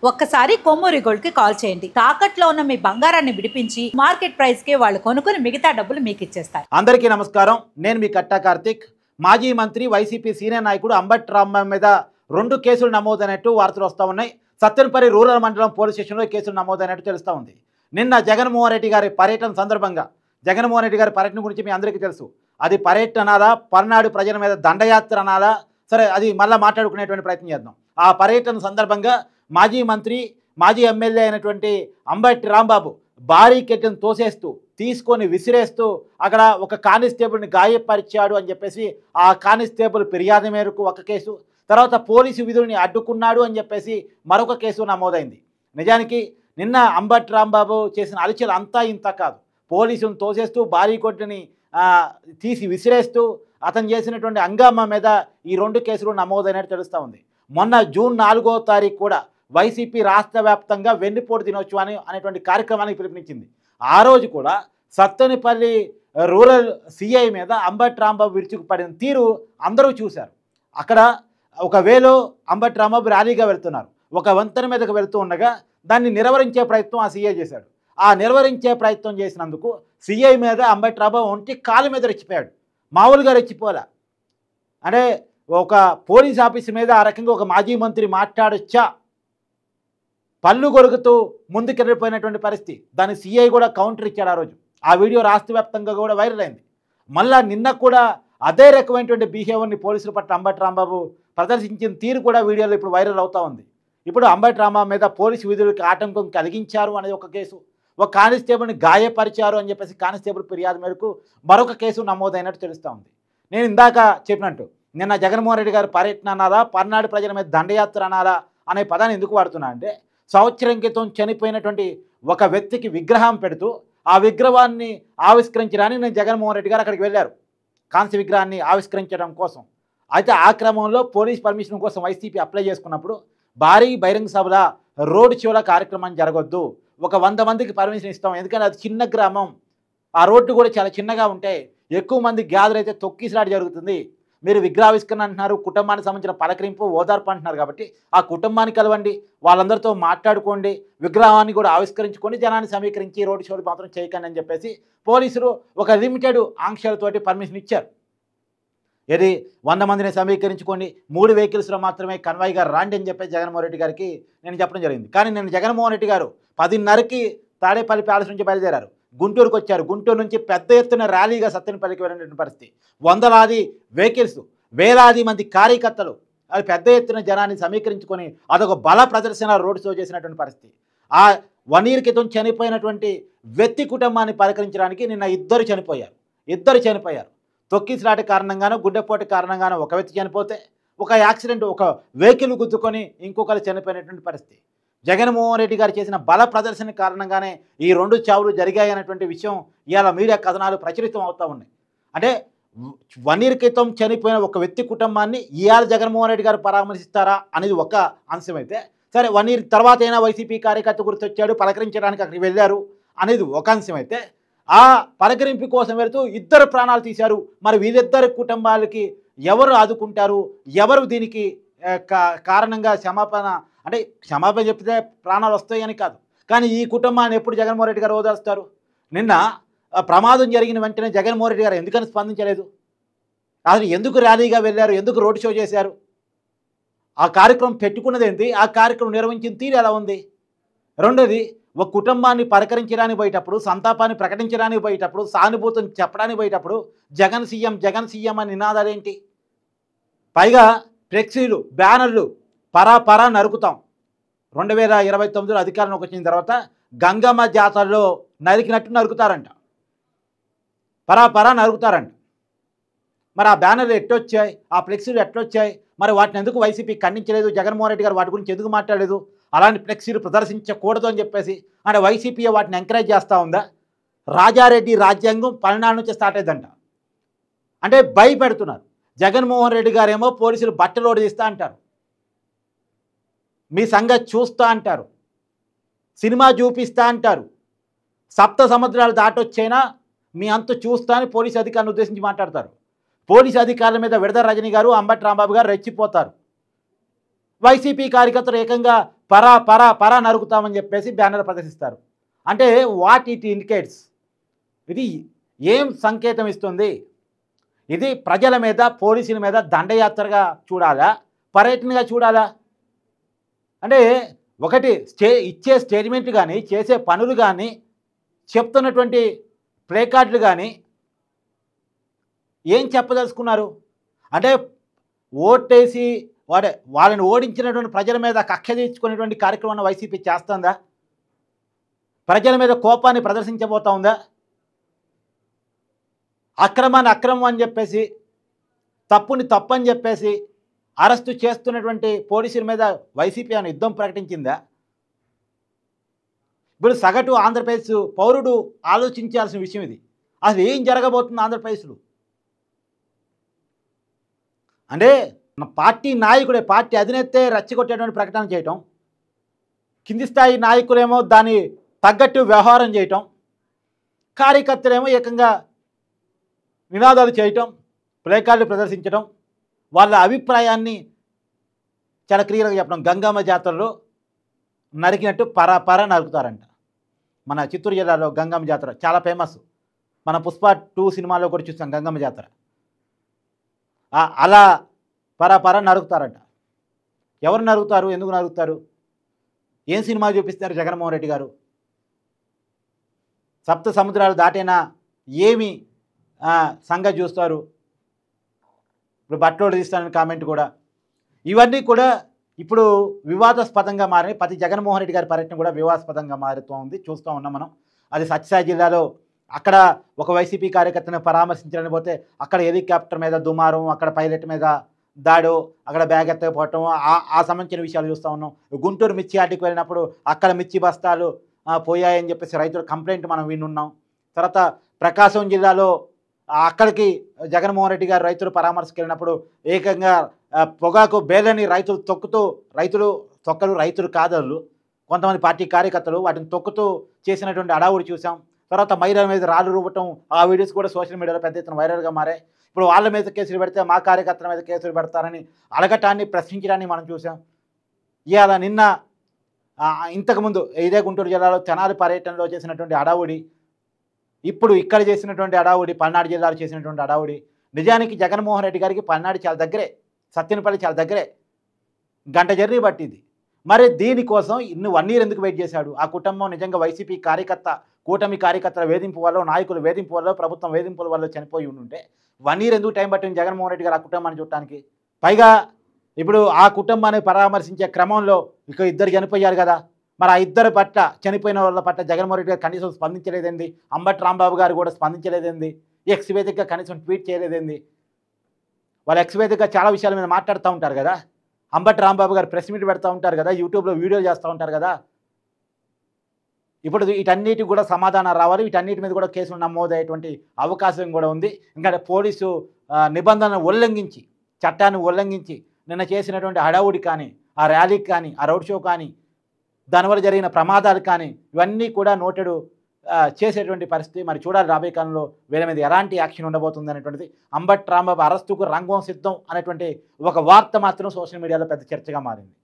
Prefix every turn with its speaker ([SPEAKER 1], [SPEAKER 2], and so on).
[SPEAKER 1] ఒక్కసారి కొమ్మూరి గోల్డ్ కి కాల్ చేయండి. తాకట్లో ఉన్న మీ బంగారాన్ని విడిపించి మార్కెట్ ప్రైస్ కి వాళ్ళు కొనుక్కుని మిగతా డబ్బులు మీకు ఇచ్చేస్తారు.
[SPEAKER 2] అందరికీ నమస్కారం. నేను మీ కట్టా కార్తిక్. మాజీ మంత్రి వైసీపీ సీనియర్ నాయకుడు అంబటి రాంబాబు మీద 2 కేసులు నమోదైనట్టు వార్తలు వస్తూ ఉన్నాయి. సత్తెనపల్లి రూరల్ మండలం పోలీస్ స్టేషన్లో కేసులు నమోదైనట్టు తెలుస్తూ ఉంది. నిన్న జగన్మోహన్ రెడ్డి గారి పర్యటన సందర్భంగా జగన్మోహన్ రెడ్డి గారి పర్యటన గురించి మీ అందరికీ తెలుసు. అది పర్యటన అనాలా, పల్నాడు ప్రజల మీద దండయాత్ర అనాలా, సరే అది మళ్ళీ మాట్లాడుకునేటువంటి ప్రయత్నం చేద్దాం. ఆ పర్యటన సందర్భంగా మాజీ మంత్రి మాజీ ఎమ్మెల్యే అయినటువంటి అంబటి రాంబాబు భారీ కెట్టును తోసేస్తూ తీసుకొని విసిరేస్తూ అక్కడ ఒక కానిస్టేబుల్ని గాయపరిచాడు అని చెప్పేసి ఆ కానిస్టేబుల్ ఫిర్యాదు మేరకు ఒక కేసు, తర్వాత పోలీసు విధుల్ని అడ్డుకున్నాడు అని చెప్పేసి మరొక కేసు నమోదైంది. నిజానికి నిన్న అంబటి రాంబాబు చేసిన అలచలు అంతా ఇంత కాదు. పోలీసులను తోసేస్తూ భారీ కొట్టుని తీసి విసిరేస్తూ అతను చేసినటువంటి హంగామా మీద ఈ 2 కేసులు నమోదైనట్టు తెలుస్తూ ఉంది. మొన్న జూన్ 4వ తారీఖు కూడా వైసీపీ రాష్ట్ర వ్యాప్తంగా వెన్నుపోటు దినోత్సవాన్ని అనేటువంటి కార్యక్రమానికి పిలుపునిచ్చింది. ఆ రోజు కూడా సత్తెనపల్లి రూరల్ సిఐ మీద అంబటి రాంబాబు విరుచుకుపడిన తీరు అందరూ చూశారు. అక్కడ ఒక వేలో అంబటి రాంబాబు ర్యాలీగా వెళ్తున్నారు. ఒక వంతెన మీదకు వెళ్తూ ఉండగా దాన్ని నిర్వహించే ప్రయత్నం ఆ సిఐ చేశాడు. ఆ నిర్వహించే ప్రయత్నం చేసినందుకు సిఐ మీద అంబటి రాంబాబు ఒంటి కాలు మీద రెచ్చిపోయాడు. మామూలుగా రెచ్చిపోలే. అంటే ఒక పోలీస్ ఆఫీసర్ మీద ఆ రకంగా ఒక మాజీ మంత్రి మాట్లాడొచ్చా, పళ్ళు కొరుకుతూ ముందుకెళ్ళిపోయినటువంటి పరిస్థితి. దాని సిఐ కూడా కౌంటర్ ఇచ్చాడు ఆ రోజు. ఆ వీడియో రాష్ట్ర వ్యాప్తంగా కూడా వైరల్ అయింది. మళ్ళా నిన్న కూడా అదే రకమైనటువంటి బిహేవియర్ని పోలీసుల పట్ల అంబటి రాంబాబు ప్రదర్శించిన తీరు కూడా వీడియోలో ఇప్పుడు వైరల్ అవుతూ ఉంది. ఇప్పుడు అంబటి రాంబాబు మీద పోలీసు విధులకు ఆటంకం కలిగించారు అనేది ఒక కేసు, ఒక కానిస్టేబుల్ని గాయపరిచారు అని చెప్పేసి కానిస్టేబుల్ ఫిర్యాదు మేరకు మరొక కేసు నమోదైనట్టు తెలుస్తూ ఉంది. నేను ఇందాక చెప్పినట్టు నిన్న జగన్మోహన్ రెడ్డి గారు పర్యటన అనాలా, పల్నాడు ప్రజల మీద దండయాత్ర అనాలా అనే పదాన్ని ఎందుకు వాడుతున్నా అంటే, సంవత్సరం క్రితం చనిపోయినటువంటి ఒక వ్యక్తికి విగ్రహం పెడుతూ ఆ విగ్రహాన్ని ఆవిష్కరించడానికి నేను జగన్మోహన్ రెడ్డి గారు అక్కడికి వెళ్ళారు, కాంస్య విగ్రహాన్ని ఆవిష్కరించడం కోసం. అయితే ఆ క్రమంలో పోలీస్ పర్మిషన్ కోసం వైసీపీ అప్లై చేసుకున్నప్పుడు భారీ బహిరంగ సభల రోడ్ షోల కార్యక్రమం జరగొద్దు, ఒక 100 మందికి పర్మిషన్ ఇస్తాం, ఎందుకంటే అది చిన్న గ్రామం, ఆ రోడ్డు కూడా చాలా చిన్నగా ఉంటాయి, ఎక్కువ మంది గ్యాదర్ అయితే తొక్కిసలాట జరుగుతుంది, మీరు విగ్రహావిష్కరణ అంటున్నారు, కుటుంబానికి సంబంధించిన పలకరింపు ఓదార్పు అంటున్నారు, కాబట్టి ఆ కుటుంబాన్ని కలవండి, వాళ్ళందరితో మాట్లాడుకోండి, విగ్రహాన్ని కూడా ఆవిష్కరించుకొని జనాన్ని సమీకరించి రోడ్డు షోలు మాత్రం చేయకండి అని చెప్పేసి పోలీసులు ఒక లిమిటెడ్ ఆంక్షలతోటి పర్మిషన్ ఇచ్చారు. ఇది 100 మందిని సమీకరించుకోండి, 3 వెహికల్స్లో మాత్రమే కన్వాయ్గా రాండి అని చెప్పేసి జగన్మోహన్ రెడ్డి గారికి నేను చెప్పడం జరిగింది. కానీ నేను జగన్మోహన్ రెడ్డి గారు 10:30కి తాడేపల్లి ప్యాలెస్ నుంచి బయలుదేరారు, గుంటూరుకు వచ్చారు. గుంటూరు నుంచి పెద్ద ఎత్తున ర్యాలీగా సత్తెనపల్లికి వెళ్ళినటువంటి పరిస్థితి. వందలాది వెహికల్స్, వేలాది మంది కార్యకర్తలు అది పెద్ద ఎత్తున జనాన్ని సమీకరించుకొని అదొక బల ప్రదర్శన రోడ్ షో చేసినటువంటి పరిస్థితి. ఆ 1 year క్రితం చనిపోయినటువంటి వ్యక్తి కుటుంబాన్ని పలకరించడానికి నిన్న ఇద్దరు చనిపోయారు. తొక్కిసలాట కారణంగానో గుండెపోటు కారణంగానో ఒక వ్యక్తి చనిపోతే, ఒక యాక్సిడెంట్, ఒక వెహికల్ గుద్దుకొని ఇంకొకరు చనిపోయినటువంటి పరిస్థితి. జగన్మోహన్ రెడ్డి గారు చేసిన బల ప్రదర్శన కారణంగానే ఈ 2 చావులు జరిగాయనేటువంటి విషయం ఇవాళ మీడియా కథనాలు ప్రచురితం అవుతూ ఉన్నాయి. అంటే 1 year క్రితం చనిపోయిన ఒక వ్యక్తి కుటుంబాన్ని ఇవాళ జగన్మోహన్ రెడ్డి గారు పరామర్శిస్తారా అనేది ఒక అంశం అయితే, సరే 1 year తర్వాత అయినా వైసీపీ కార్యకర్త గుర్తొచ్చాడు, పలకరించడానికి అక్కడికి వెళ్ళారు అనేది ఒక అంశం అయితే, ఆ పలకరింపు కోసం వెళుతూ 2 ప్రాణాలు తీశారు. మరి వీళ్ళిద్దరి కుటుంబాలకి ఎవరు ఆదుకుంటారు, ఎవరు దీనికి కారణంగా క్షమాపణ చెప్తే ప్రాణాలు వస్తాయని కాదు, కానీ ఈ కుటుంబాన్ని ఎప్పుడు జగన్మోహన్ రెడ్డి గారు ఓదార్స్తారు? నిన్న ప్రమాదం జరిగిన వెంటనే జగన్మోహన్ రెడ్డి గారు ఎందుకని స్పందించలేదు? అసలు ఎందుకు ర్యాలీగా వెళ్ళారు, ఎందుకు రోడ్ షో చేశారు? ఆ కార్యక్రమం పెట్టుకున్నది ఏంటి, ఆ కార్యక్రమం నిర్వహించిన తీరు ఎలా ఉంది? రెండోది, ఒక కుటుంబాన్ని పలకరించడానికి పోయేటప్పుడు, సంతాపాన్ని ప్రకటించడానికి పోయేటప్పుడు, సానుభూతిని చెప్పడానికి పోయేటప్పుడు జగన్ సీఎం అని నినాదాలు ఏంటి? పైగా ఫ్లెక్సీలు, బ్యానర్లు పరా నరుకుతాం. 2029లో అధికారంలోకి వచ్చిన తర్వాత గంగమ్మ జాతరలో నరికినట్టు నరుకుతారంట, పరా నరుకుతారంట. మరి ఆ బ్యానర్లు ఎట్టొచ్చాయి, ఆ ఫ్లెక్సీలు ఎట్లొచ్చాయి? మరి వాటిని ఎందుకు వైసీపీ ఖండించలేదు? జగన్మోహన్ రెడ్డి గారు వాటి గురించి ఎందుకు మాట్లాడలేదు? అలాంటి ఫ్లెక్సీలు ప్రదర్శించకూడదు అని చెప్పేసి అంటే వైసీపీ వాటిని ఎంకరేజ్ చేస్తూ ఉందా? రాజారెడ్డి రాజ్యాంగం పల్నాడు నుంచి స్టార్ట్ అయిందంట, అంటే భయపెడుతున్నారు. జగన్మోహన్ రెడ్డి గారేమో పోలీసులు బట్టలోడు తీస్తా అంటారు, మీ సంగతి చూస్తా అంటారు, సినిమా చూపిస్తా అంటారు, 7 సముద్రాలు దాటొచ్చైనా మీ అంత చూస్తా అని పోలీసు అధికారులను ఉద్దేశించి మాట్లాడతారు. పోలీసు అధికారుల మీద విడద రజనీ గారు, అంబటి రాంబాబు గారు రెచ్చిపోతారు. వైసీపీ కార్యకర్తలు ఏకంగా పరా నరుకుతామని చెప్పేసి బ్యానర్ ప్రదర్శిస్తారు. అంటే వాట్ ఇట్ ఇండికేట్స్, ఇది ఏం సంకేతం ఇస్తుంది? ఇది ప్రజల మీద పోలీసుల మీద దండయాత్రగా చూడాలా, పర్యటనగా చూడాలా? అంటే ఒకటి ఇచ్చే స్టేట్మెంట్ కానీ, చేసే పనులు కానీ, చెప్తున్నటువంటి ప్లే కార్డులు కానీ ఏం చెప్పదలుచుకున్నారు? అంటే ఓటేసి వాళ్ళని ఓడించినటువంటి ప్రజల మీద కక్ష తీర్చుకునేటువంటి కార్యక్రమాన్ని వైసీపీ చేస్తుందా? ప్రజల మీద కోపాన్ని ప్రదర్శించబోతా ఉందా? అక్రమాన్ని అక్రమం అని చెప్పేసి, తప్పుని తప్పని చెప్పేసి అరెస్టు చేస్తున్నటువంటి పోలీసుల మీద వైసీపీ అని యుద్ధం ప్రకటించిందా? ఇప్పుడు సగటు ఆంధ్రప్రదేశ్ పౌరుడు ఆలోచించాల్సిన విషయం ఇది. అసలు ఏం జరగబోతుంది ఆంధ్రప్రదేశ్లో? అంటే మన పార్టీ నాయకుడే, పార్టీ అధినేతే రెచ్చగొట్టేటువంటి ప్రకటన చేయటం, కింది స్థాయి నాయకులేమో దాన్ని తగ్గట్టు వ్యవహారం చేయటం, కార్యకర్తలేమో ఏకంగా నినాదాలు చేయటం, ప్లేకార్డులు ప్రదర్శించడం, వాళ్ళ అభిప్రాయాన్ని చాలా క్లియర్గా చెప్పడం. గంగమ్మ జాతరలో నరికినట్టు పర నరుకుతారంట. మన చిత్తూరు జిల్లాలో గంగమ్మ జాతర చాలా ఫేమస్. మన పుష్ప 2 సినిమాలో కూడా చూస్తాం గంగమ్మ జాతర. అలా పర నరుకుతారంట. ఎవరు నరుకుతారు? ఎందుకు నరుకుతారు? ఏం సినిమా చూపిస్తారు జగన్మోహన్ రెడ్డి గారు? సప్త సముద్రాలు దాటైనా ఏమి సంగతి చూస్తారు? ఇప్పుడు బట్టలోడు తీస్తానని కామెంట్ కూడా, ఇవన్నీ కూడా ఇప్పుడు వివాదాస్పదంగా మారినాయి. ప్రతి జగన్మోహన్ రెడ్డి గారి పర్యటన కూడా వివాదాస్పదంగా మారుతూ ఉంది, చూస్తూ ఉన్నాం మనం. అది సత్యసాయి జిల్లాలో అక్కడ ఒక వైసీపీ కార్యకర్తను పరామర్శించడానికి పోతే అక్కడ హెలికాప్టర్ మీద దుమారం, అక్కడ పైలట్ మీద దాడు, అక్కడ బ్యాగ్ ఎత్తకపోవటం, ఆ సంబంధించిన విషయాలు చూస్తూ ఉన్నాం. గుంటూరు మిర్చి యార్డుకి వెళ్ళినప్పుడు అక్కడ మిర్చి బస్తాలు పోయాయని చెప్పేసి రైతుల కంప్లైంట్ మనం వినున్నాం. తర్వాత ప్రకాశం జిల్లాలో అక్కడికి జగన్మోహన్ రెడ్డి గారు రైతులు పరామర్శకు వెళ్ళినప్పుడు ఏకంగా పొగాకు బేలని రైతులు రైతులు కాదళ్ళు, కొంతమంది పార్టీ కార్యకర్తలు వాటిని తొక్కుతూ చేసినటువంటి అడావుడి చూసాం. తర్వాత మహిళల మీద రాళ్ళు రూపటం, ఆ వీడియోస్ కూడా సోషల్ మీడియాలో పెద్ద ఎత్తున వైరల్గా మారాయి. ఇప్పుడు వాళ్ళ మీద కేసులు పెడితే మా కార్యకర్తల మీద కేసులు పెడతారని అడగటాన్ని, ప్రశ్నించడాన్ని మనం చూసాం. ఇవాళ నిన్న ఇంతకుముందు ఇదే గుంటూరు జిల్లాలో తెనాలి పర్యటనలో చేసినటువంటి అడావుడి, ఇప్పుడు ఇక్కడ చేసినటువంటి అడావుడి, పల్నాడు జిల్లాలో చేసినటువంటి అడావుడి. నిజానికి జగన్మోహన్ రెడ్డి గారికి పల్నాడు చాలా దగ్గరే, సత్తెనపల్లి చాలా దగ్గరే, గంట జర్నీ పట్టింది. మరి దీనికోసం 1 ఇయర్ ఎందుకు వెయిట్ చేశాడు? ఆ కుటుంబం నిజంగా వైసీపీ కార్యకర్త, కూటమి కార్యకర్తల వేధింపు వల్ల, నాయకుల వేధింపు వల్ల, ప్రభుత్వం వేధింపుల వల్ల చనిపోయి ఉంటే 1 ఇయర్ ఎందుకు టైం పట్టింది జగన్మోహన్ రెడ్డి గారు ఆ కుటుంబాన్ని చూడటానికి? పైగా ఇప్పుడు ఆ కుటుంబాన్ని పరామర్శించే క్రమంలో ఇక 2 చనిపోయారు కదా, మరి ఆ 2 పట్ల, చనిపోయిన వాళ్ళ పట్ల జగన్మోహన్ రెడ్డి గారు కనీసం స్పందించలేదేంది? అంబటి రాంబాబు గారు కూడా స్పందించలేదేంది? ఎక్స్ వేదికగా కనీసం ట్వీట్ చేయలేదేంది? వాళ్ళ ఎక్స్ వేదికగా చాలా విషయాల మీద మాట్లాడుతూ ఉంటారు కదా. అంబటి రాంబాబు గారు ప్రెస్ మీట్ పెడతా ఉంటారు కదా, యూట్యూబ్లో వీడియోలు చేస్తూ ఉంటారు కదా. ఇప్పుడు వీటన్నిటికి కూడా సమాధానం రావాలి, వీటన్నిటి మీద కూడా కేసులు నమోదయ్యేటువంటి అవకాశం కూడా ఉంది. ఇంకా పోలీసు నిబంధనలు ఉల్లంఘించి, చట్టాన్ని ఉల్లంఘించి నిన్న చేసినటువంటి హడావుడి కానీ, ఆ ర్యాలీకి కానీ, ఆ రోడ్ షో కానీ, దానివల్ల జరిగిన ప్రమాదాలు కానీ, ఇవన్నీ కూడా నోటెడు చేసేటువంటి పరిస్థితి. మరి చూడాలి రాబోయే కాలంలో వీళ్ళ మీద ఎలాంటి యాక్షన్ ఉండబోతుంది అనేటువంటిది. అంబటి రాంబాబు అరెస్టుకు రంగం సిద్ధం అనేటువంటి ఒక వార్త మాత్రం సోషల్ మీడియాలో పెద్ద చర్చగా మారింది.